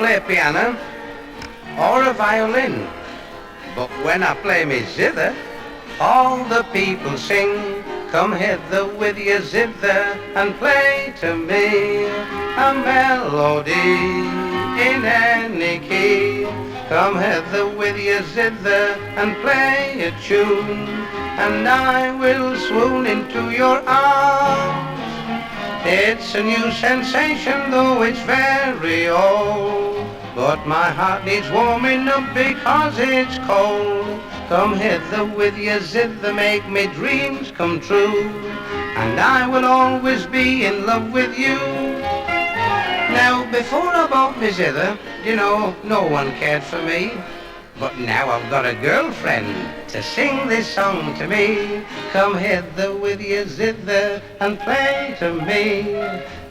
play piano or a violin, but when I play me zither, all the people sing, come hither with your zither and play to me a melody in any key. Come hither with your zither and play a tune, and I will swoon into your arms. It's a new sensation, though it's very old, but my heart needs warming up because it's cold. Come hither with your zither, make me dreams come true, and I will always be in love with you. Now, before I bought me zither, you know, no one cared for me. But now I've got a girlfriend to sing this song to me. Come hither with your zither and play to me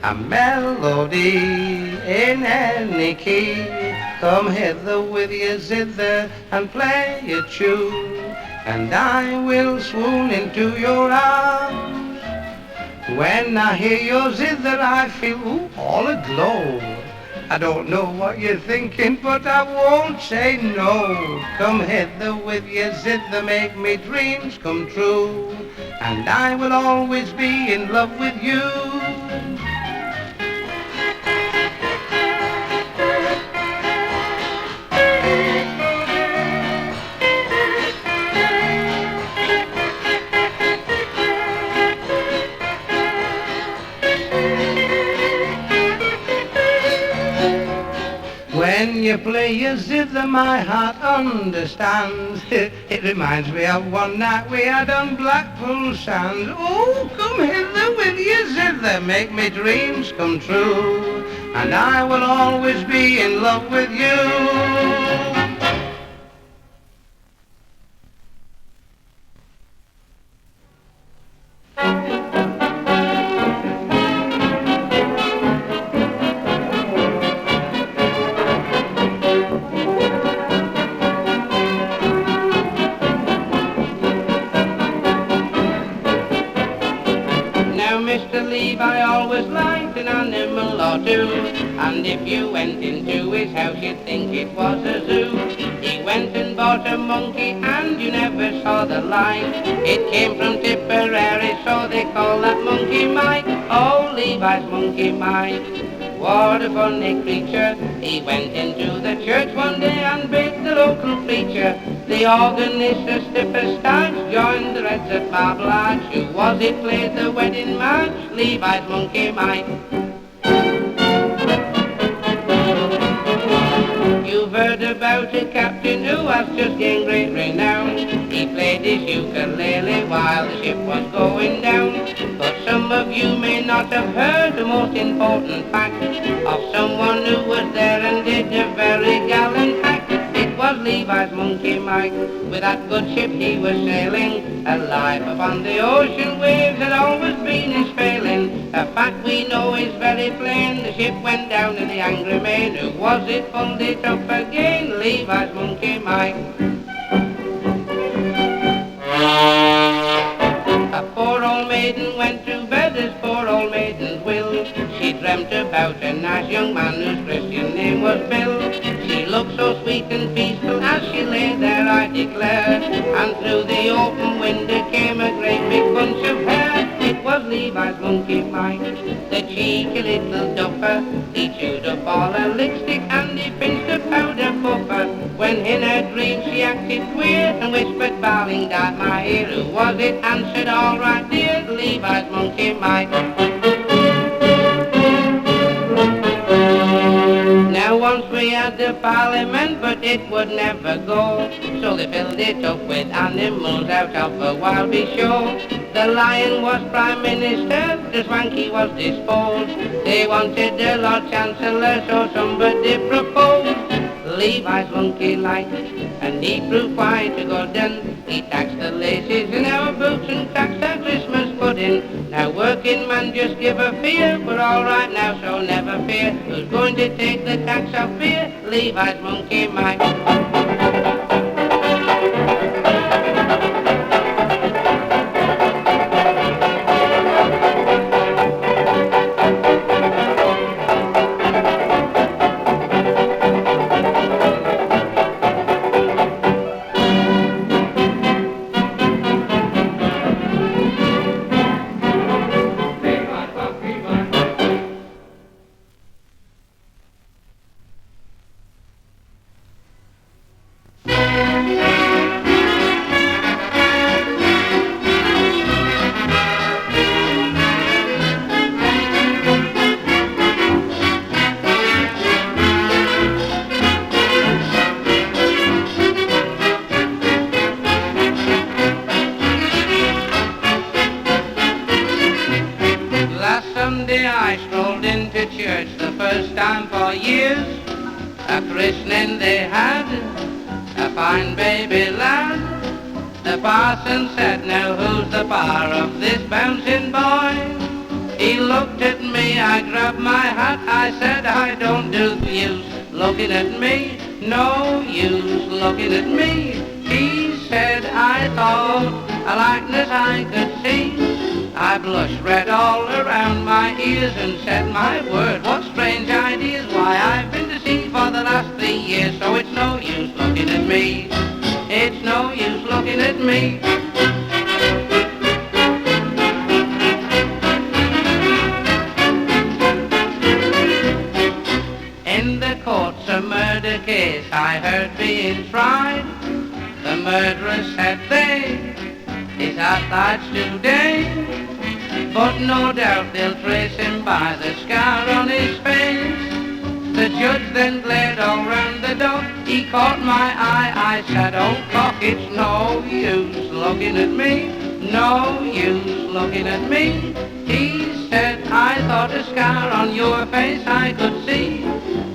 a melody in any key. Come hither with your zither and play a tune, and I will swoon into your arms. When I hear your zither, I feel all aglow. I don't know what you're thinking, but I won't say no. Come hither with your zither, make me dreams come true, and I will always be in love with you. When you play your zither, my heart understands. It reminds me of one night we had on Blackpool Sands. Oh, come hither with your zither, make me dreams come true, and I will always be in love with you. Mr. Levi always liked an animal or two, and if you went into his house you'd think it was a zoo. He went and bought a monkey and you never saw the like. It came from Tipperary, so they call that monkey Mike. Oh, Levi's monkey Mike, what a funny creature. He went into the church one day and begged the local preacher. The organist, a stiffer starch, joined the Reds at Marble Arch. Who was it played the wedding march? Levi's monkey Mike. You've heard about a captain who has just gained great renown. He played his ukulele while the ship was going down. But some of you may not have heard the most important fact of someone who was there and did a very gallant act. It was Levi's monkey Mike. With that good ship he was sailing, alive upon the ocean waves had always been his failing. A fact we know is very plain. The ship went down in the angry main. Who was it pulled it up again? Levi's monkey Mike. A poor old maiden went to bed as poor old maidens will. She dreamt about a nice young man whose Christian name was Bill. She looked so sweet and peaceful as she lay there, I declare, and through the open window came a great big bunch of hair. It was Levi's monkey Mike, the cheeky little duffer. He chewed up all her lipstick and he pinched a powder puffer. When in her dream she acted queer and whispered, bowing down my ear. Who was it? Answered, all right dear, Levi's monkey Mike. Now once we had the parliament, but it would never go, so they filled it up with animals out of a Wildy show. The lion was prime minister, the swanky was disposed. They wanted the Lord Chancellor, so somebody proposed Levi's monkey like, and he proved quite a good un. He taxed the laces in our boots and taxed our Christmas pudding. Now working man just give a fear, we're all right now, so never fear. Who's going to take the tax of fear? Levi's monkey Mike. Sunday I strolled into church the first time for years. A christening they had, a fine baby lad. The parson said, now who's the bar of this bouncing boy? He looked at me, I grabbed my hat, I said, I don't do use looking at me, no use looking at me. He said, I thought a likeness I could see. I blushed red all around my ears and said, my word, what strange ideas. Why, I've been deceived for the last 3 years, so it's no use looking at me. It's no use looking at me. In the courts a murder case I heard being tried. The murderer said he's at large today. But no doubt they'll trace him by the scar on his face. The judge then glared all round the dock. He caught my eye, I said, oh cock, it's no use looking at me, no use looking at me. He said, I thought a scar on your face I could see.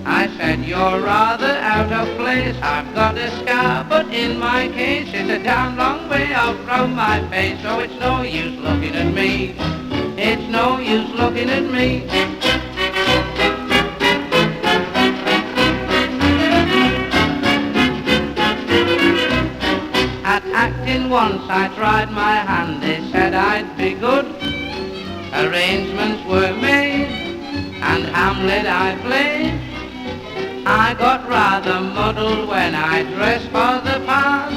I said, you're rather out of place, I've got a scar, but in my case it's a damn long way out from my face, so it's no use looking at me, it's no use looking at me. At acting once I tried my hand, they said I'd be good. Arrangements were made, and Hamlet I played. I got rather muddled when I dressed for the part.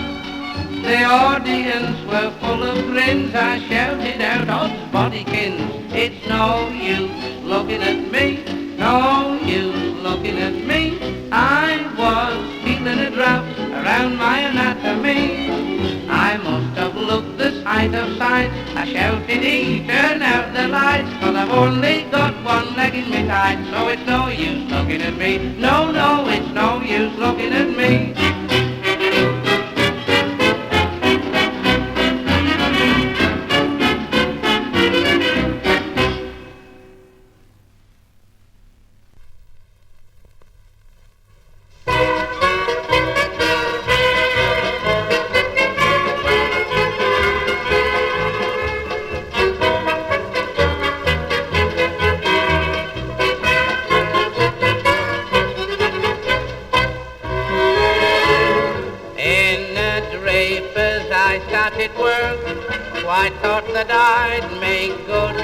The audience were full of grins, I shouted out, odds bodykins, it's no use looking at me, no use looking at me. I was feeling a draft around my anatomy. I must have looked the sight of sights. I shouted, turn out the lights, 'cause I've only got one leg in me tight, so it's no use looking at me. No, no, it's no use looking at me. I thought that I'd make good.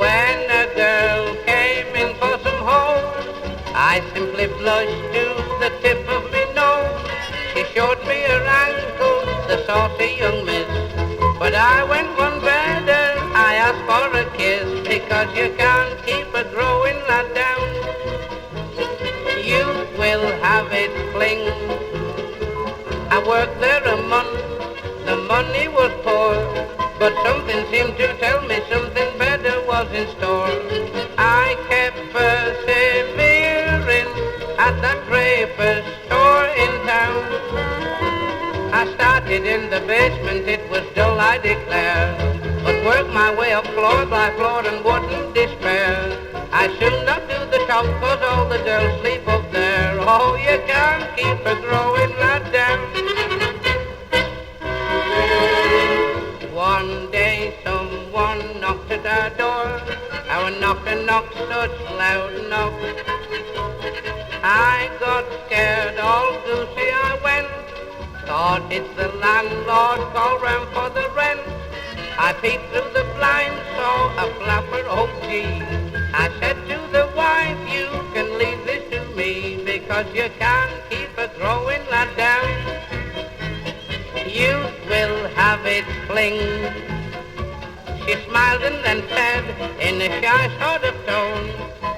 When a girl came in for some hose, I simply blushed to the tip of my nose. She showed me her ankle, the saucy young miss. But I went one better, I asked for a kiss, because you can't keep a growing lad down. You will have it fling. I worked there a month. The money was poor, but something seemed to tell me something better was in store. I kept persevering at that draper's store in town. I started in the basement, it was dull, I declare, but worked my way up floor by floor and wouldn't despair. I soon got to the top, 'cause all the girls sleep up there. Oh, you can't keep a growing lad down. One day someone knocked at our door. Our knocker knocked such loud knock. I got scared, all goosey I went. Thought it's the landlord, call round for the rent. I peeped through the blinds, saw a flapper, oh gee. I said to the wife, you can leave this to me, because you can't keep a growing lad down. You will have it fling. She smiled and then said, in a shy sort of tone,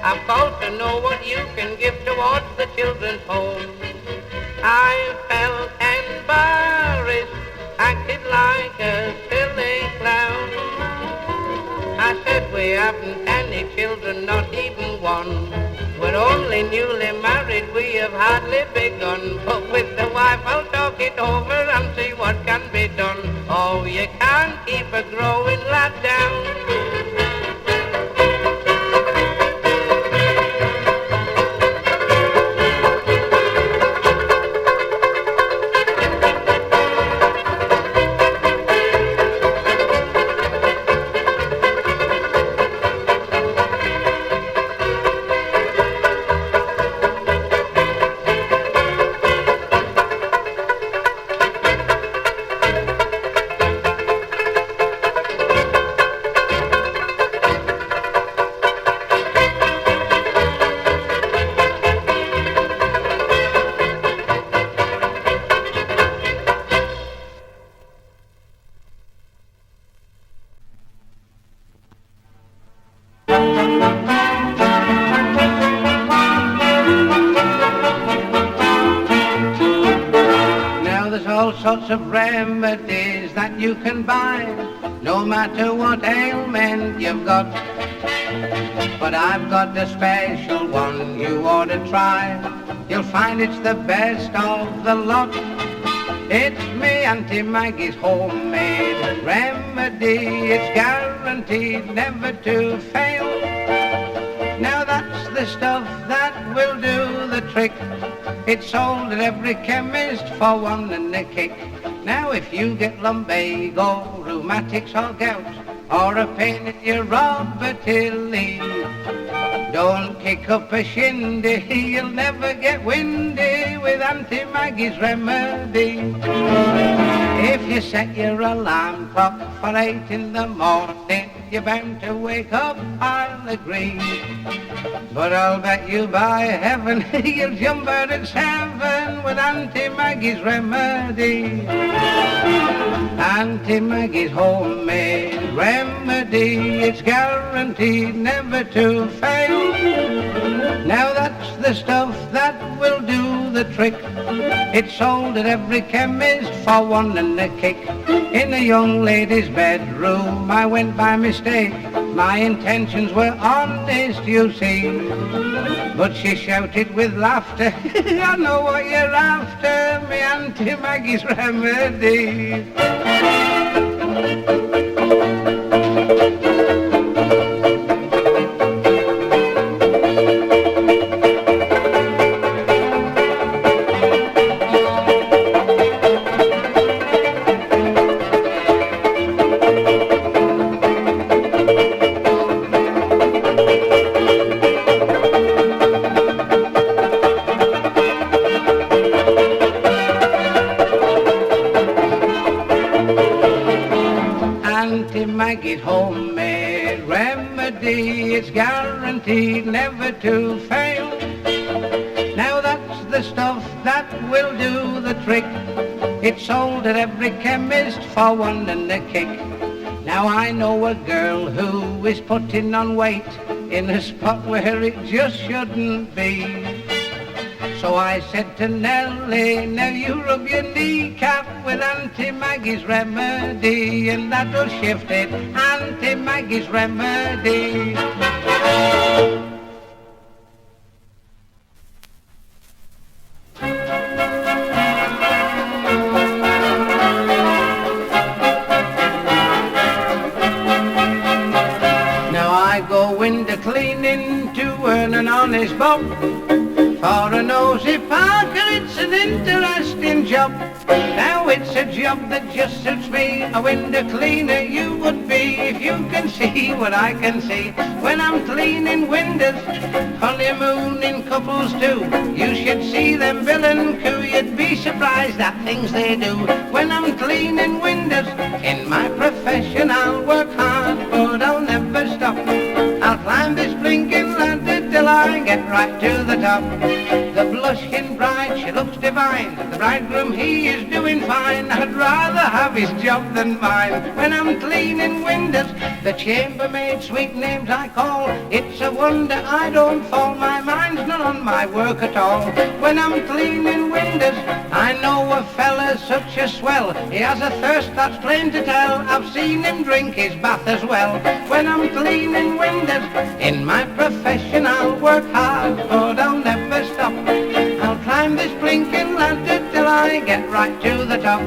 I've called to know what you can give towards the children's home. I felt embarrassed, acted like a silly clown. I said, we haven't any children, not even one. We're only newly married, we have hardly begun. But with the wife I'll talk it over and see what can be done. Oh, you can't keep a growing lad down. remedies that you can buy, no matter what ailment you've got. But I've got a special one you ought to try. You'll find it's the best of the lot. It's me Auntie Maggie's homemade remedy. It's guaranteed never to fail. Now that's the stuff that will do the trick. It's sold at every chemist for one and a kick. Now if you get lumbago, rheumatics or gout, or a pain in your orbitilly, don't kick up a shindy, you'll never get windy with Auntie Maggie's remedy. If you set your alarm clock for 8 in the morning, you're bound to wake up, I'll agree. But I'll bet you by heaven you'll jump out at 7 with Auntie Maggie's remedy. Auntie Maggie's homemade remedy, it's guaranteed never to fail. Now that's the stuff that will do the trick. It's sold at every chemist for one and a kick. In a young lady's bedroom I went by mistake. My intentions were honest, you see. But she shouted with laughter, I know what you're after, me Auntie Maggie's remedy. Maggie's homemade remedy, it's guaranteed never to fail. Now that's the stuff that will do the trick. It's sold at every chemist for one and a kick. Now I know a girl who is putting on weight in a spot where it just shouldn't be. So I said to Nellie, now you rub your kneecap with Auntie Maggie's remedy, and that'll shift it, Auntie Maggie's remedy. Now I go window cleaning to earn an honest bob. For a nosy Parker, it's an interesting job. Now it's a job that just suits me. A window cleaner you would be if you can see what I can see. When I'm cleaning windows, honeymooning couples too, you should see them bill and coo. You'd be surprised at things they do. When I'm cleaning windows, in my profession I'll work hard, but I'll never stop. I'll climb this blinking ladder till I get right to the top. The blushing bride, she looks divine. The bridegroom, he is doing fine. I'd rather have his job than mine. When I'm cleaning windows, the chambermaid, sweet names I call. It's a wonder I don't fall. My mind's not on my work at all. When I'm cleaning windows, I know a fella's such a swell. He has a thirst that's plain to tell. I've seen him drink his bath as well. When I'm cleaning windows, in my profession I'll work hard, but I'll never stop. I'll climb this blinking ladder till I get right to the top.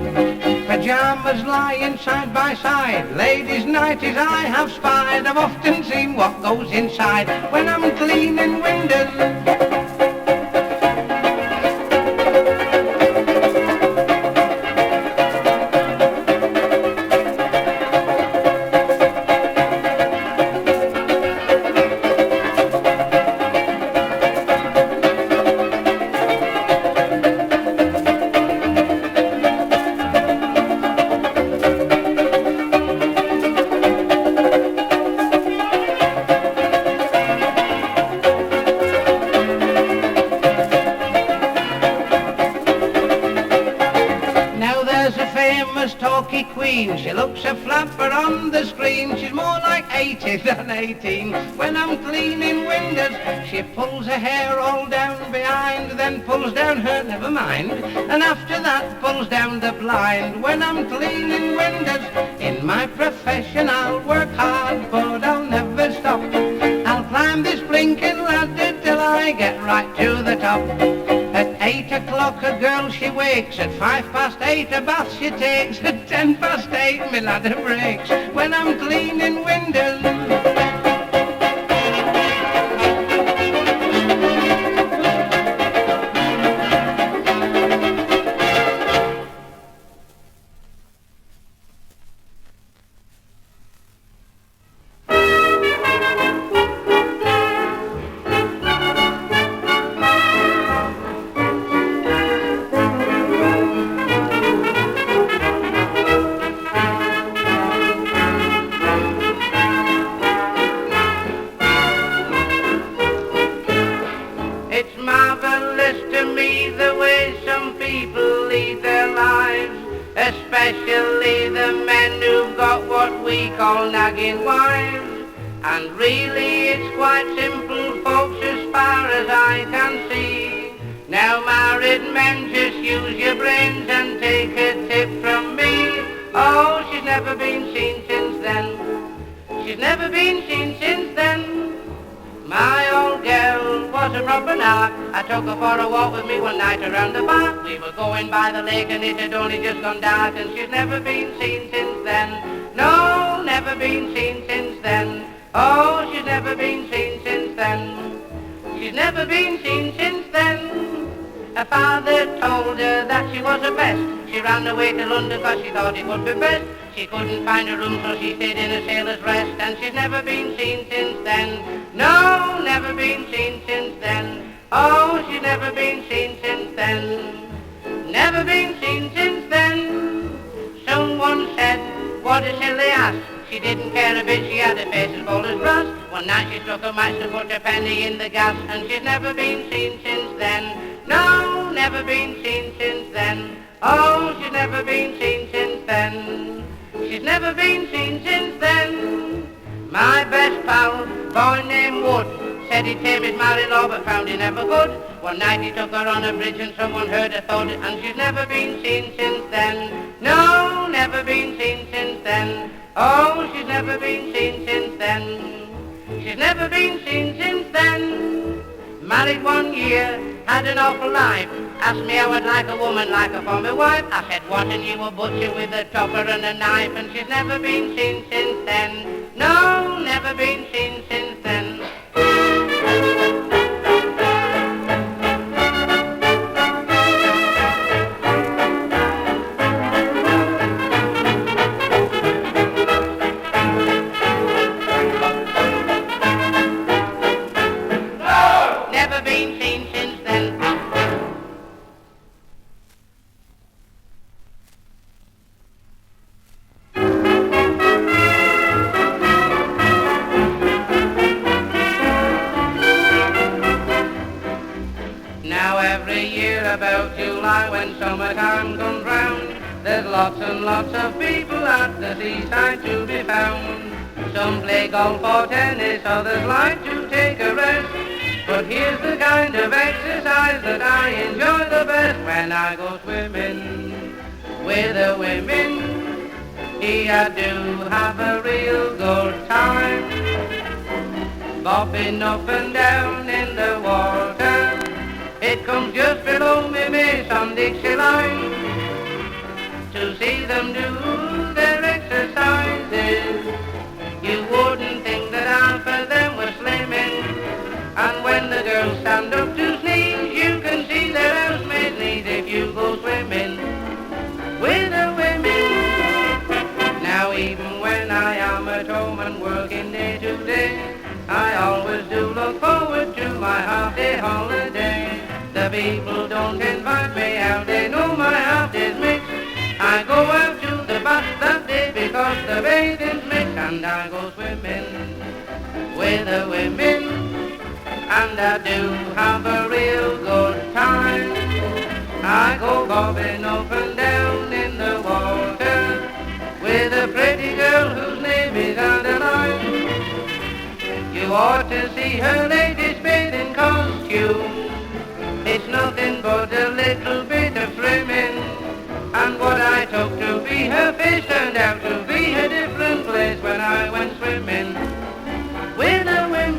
Pyjamas lying side by side, ladies' nighties I have spied. I've often seen what goes inside when I'm cleaning windows. She looks a flapper on on the screen. She's more like 80 than 18. When I'm cleaning windows, she pulls her hair all down behind, then pulls down her never mind, and after that pulls down the blind. When I'm cleaning windows, in my profession I'll work hard, but I'll never stop. I'll climb this blinking ladder till I get right to the top. At 8 o'clock a girl she wakes, at 8:05 a bath she takes, at 8:10 my ladder breaks when I'm cleaning windows. Especially the men who've got what we call nagging wives. And really it's quite simple, folks, as far as I can see. Now married men, just use your brains and take a tip from me. Oh, she's never been seen since then. She's never been seen since then. My old girl was a proper nark. I took her for a walk with me one night around the park. We were going by the lake and it had only just gone dark, and she's never been seen since then. No, never been seen since then. Oh, she's never been seen since then. She's never been seen since then. Her father told her that she was the best. She ran away to London cause she thought it would be best. She couldn't find a room so she stayed in a sailor's rest, and she's never been seen since then. No, never been seen since then. Oh, she's never been seen since then. Never been seen since then. Someone said, what a silly ass. She didn't care a bit, she had a face as bold as brass. One night she struck a match to put a penny in the gas, and she's never been seen since then. No, never been seen since then. Oh, she's never been seen since then. She's never been seen since then. My best pal, boy named Wood, said he'd tame his mother-in-law but found he never could. One night he took her on a bridge and someone heard her thought it, and she's never been seen since then. No, never been seen since then. Oh, she's never been seen since then. She's never been seen since then. Married 1 year, had an awful life. Asked me how I'd like a woman like her for my wife. I said, what, and you a butcher with a chopper and a knife, and she's never been seen since then. No, never been seen since then. About July when summertime comes round, there's lots and lots of people at the seaside to be found. Some play golf or tennis, others like to take a rest. But here's the kind of exercise that I enjoy the best when I go swimming with the women. Here I do have a real good time, bobbing up and down in the water. It comes just below me, miss, on Dixie line, to see them do their exercises. You wouldn't think that half of them were slimming, and when the girls stand up to sneeze, you can see their housemaid's knees if you go swimming with the women. Now even when I am at home and working day to day, I always do look forward to my half-day holiday. The people don't invite me out, they know my half-day's mixed. I go out to the bath that day because the bathing's mixed, and I go swimming with the women, and I do have a real good time. I go bobbing up and down in the water with a pretty girl whose name ought to see her latest bathing costume. It's nothing but a little bit of trimming, and what I took to be her face turned out to be a different place when I went swimming with the women.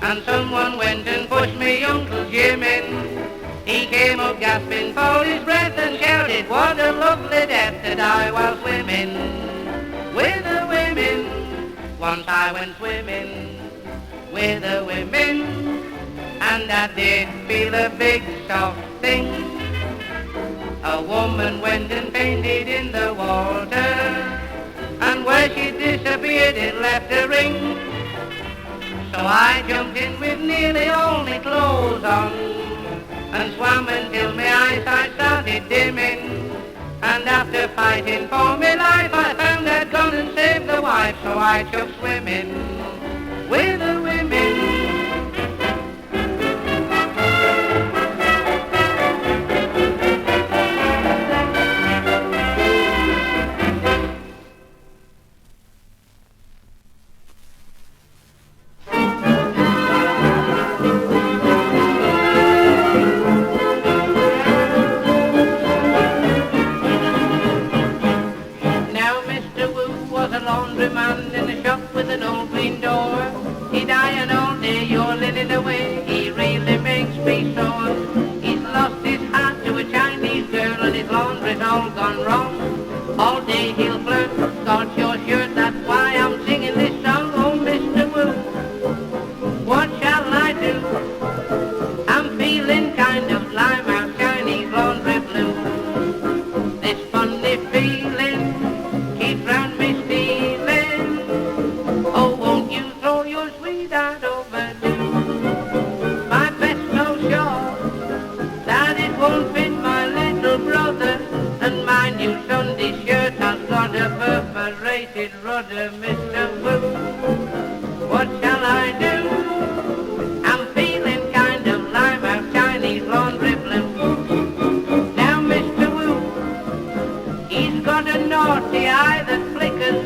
And someone went and pushed me Uncle Jim in. He came up gasping for his breath and shouted, what a lovely death to die while swimming with the women. Once I went swimming with the women, and I did feel a big soft thing. A woman went and fainted in the water, and where she disappeared it left a ring. So I jumped in with nearly all my clothes on, and swam until my eyesight started dimming. And after fighting for my life, I found I'd gone and saved the wife, so I took swimming with the women. Man in a shop with an old green door. He'd iron all day, your linen away. He really makes me sore. He's lost his heart to a Chinese girl, and his laundry's all gone wrong. All day he'll flirt, scorch your shirt. That's why I'm singing this song. Oh, Mr. Woo, what shall I do? I'm feeling kind of lime out Chinese laundry blue. This funny feeling keeps round me stealing. Oh, won't you throw your sweetheart over too? My vest so short that it won't fit my little brother, and my new Sunday shirt has got a perforated rudder, Mr. Woo. What shall I do? I'm feeling kind of lime out Chinese laundry blue. Now, Mr. Woo, he's got a naughty eye that flickers.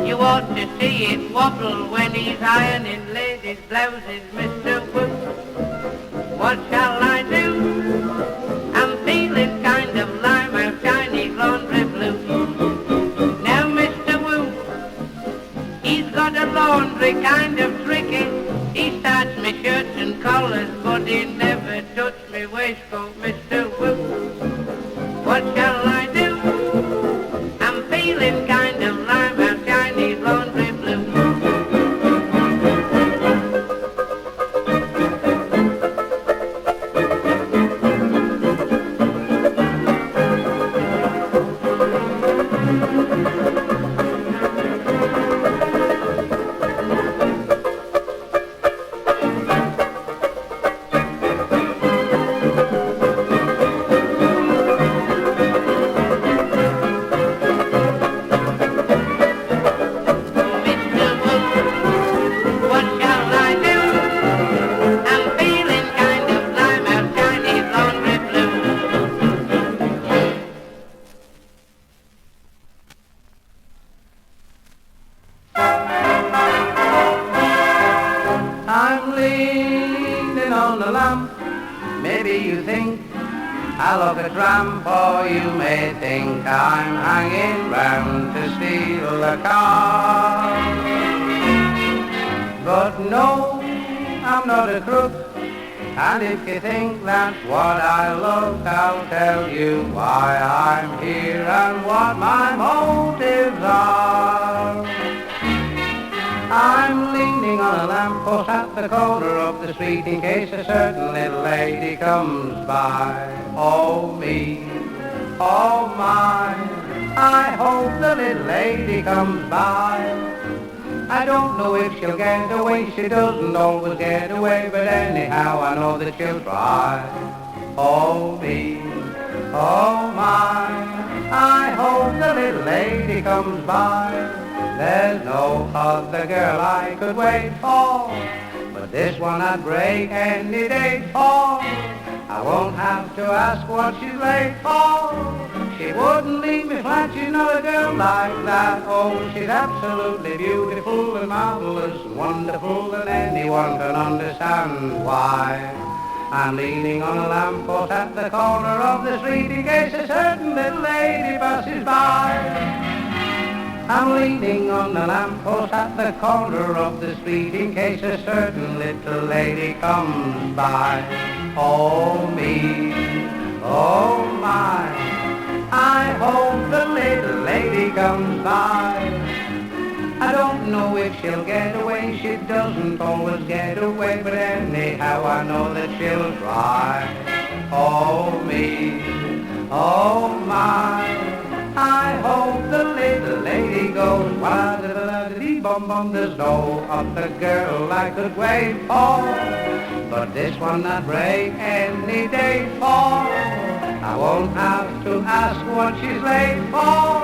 You ought to see it wobble when he's ironing ladies' blouses, Mr. Woo. What shall I do? I'm feeling kind of lime out Chinese laundry blue. Now, Mr. Woo, he's got a laundry kind of tricky. He starts me shirts and collars, but he never touched me waistcoat, Mr. Woo. What shall I do? I'm feeling kind of lime out Chinese laundry blue. I look a tramp, or you may think I'm hanging round to steal a car. But no, I'm not a crook, and if you think that's what I look, I'll tell you why I'm here and what my motives are. I'm leaning on a lamppost at the corner of the street in case a certain little lady comes by. Oh me, oh my, I hope the little lady comes by. I don't know if she'll get away, she doesn't always get away, but anyhow I know that she'll try. Oh me, oh my, I hope little lady comes by. There's no other girl I could wait for, but this one I'd break any day for. I won't have to ask what she's late for. She wouldn't leave me flat, she's not a girl like that. Oh, she's absolutely beautiful and marvelous and wonderful, and anyone can understand why. I'm leaning on a lamppost at the corner of the street in case a certain little lady passes by. I'm leaning on the lamppost at the corner of the street in case a certain little lady comes by. Oh me, oh my, I hope the little lady comes by. I don't know if she'll get away, she doesn't always get away, but anyhow I know that she'll try. Oh me, oh my, I hope the little lady goes wah-da-da-da-dee-bum-bum. There's no other girl I could wait for, but this one I'd break any day for. I won't have to ask what she's late for.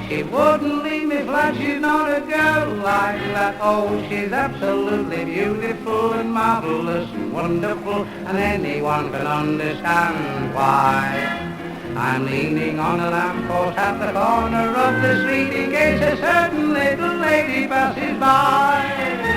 She wouldn't leave me flat, she's not a girl like that. Oh, she's absolutely beautiful and marvelous and wonderful, and anyone can understand why. I'm leaning on a lamppost at the corner of the street in case a certain little lady passes by.